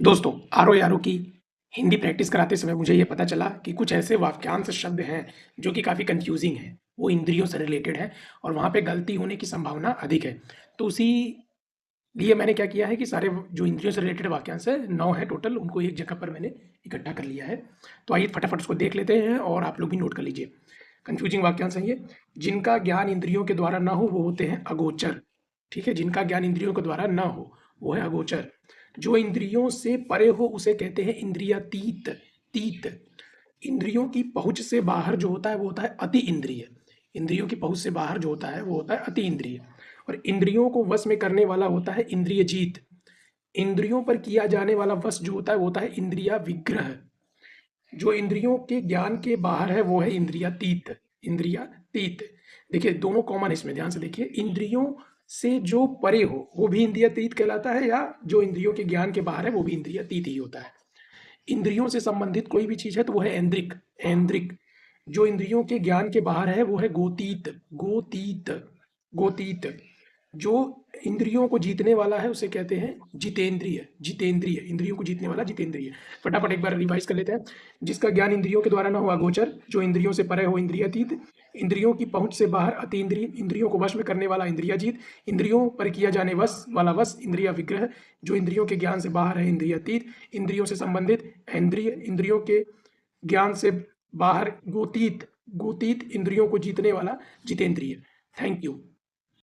दोस्तों, आरओ की हिंदी प्रैक्टिस कराते समय मुझे ये पता चला कि कुछ ऐसे वाक्यांश शब्द हैं जो कि काफ़ी कन्फ्यूज़िंग हैं। वो इंद्रियों से रिलेटेड हैं और वहाँ पे गलती होने की संभावना अधिक है। तो उसी लिए मैंने क्या किया है कि सारे जो इंद्रियों से रिलेटेड वाक्यांश है 9 है टोटल, उनको एक जगह पर मैंने इकट्ठा कर लिया है। तो आइए फटाफट उसको देख लेते हैं और आप लोग भी नोट कर लीजिए। कन्फ्यूजिंग वाक्यांश हैं ये। जिनका ज्ञान इंद्रियों के द्वारा ना हो वो होते हैं अगोचर। ठीक है? जिनका ज्ञान इंद्रियों के द्वारा ना हो वो है अगोचर। जो इंद्रियों से परे हो उसे कहते हैं इंद्रियातीत। तीत इंद्रियों की पहुँच से बाहर जो होता है वो होता है अति इंद्रिय। इंद्रियों की पहुँच से बाहर जो होता है वो होता है अति इंद्रिय। और इंद्रियों को वश में करने वाला होता है इंद्रिय जीत। इंद्रियों पर किया जाने वाला वश जो होता है वो होता है इंद्रिया विग्रह। जो इंद्रियों के ज्ञान के बाहर है वो है इंद्रियातीत। इंद्रियातीत देखिए दोनों कॉमन इसमें ध्यान से देखिए। इंद्रियों से जो परे हो वो भी इंद्रियातीत कहलाता है, या जो इंद्रियों के ज्ञान के बाहर है वो भी इंद्रियातीत ही होता है। इंद्रियों से संबंधित कोई भी चीज है तो वो है ऐन्द्रिक। ऐन्द्रिक जो इंद्रियों के ज्ञान के बाहर है वो है गोतीत। गोतीत गोतीत जो इंद्रियों को जीतने वाला है उसे कहते हैं जितेंद्रिय। जितेंद्रिय इंद्रियों को जीतने वाला जितेंद्रिय। फटाफट एक बार रिवाइज कर लेते हैं। जिसका ज्ञान इंद्रियों के द्वारा न हो अगोचर। जो इंद्रियों से परे हो इंद्रियातीत। इंद्रियों की पहुंच से बाहर अतीन्द्रिय। इंद्रियों को वश में करने वाला इंद्रियाजीत। इंद्रियों पर किया जाने वश वाला वश इंद्रिया विग्रह। जो इंद्रियों के ज्ञान से बाहर है इंद्रियातीत। इंद्रियों से संबंधित इंद्रिय। इंद्रियों के ज्ञान से बाहर गोतीत। गोतीत इंद्रियों को जीतने वाला जितेंद्रिय। Thank you.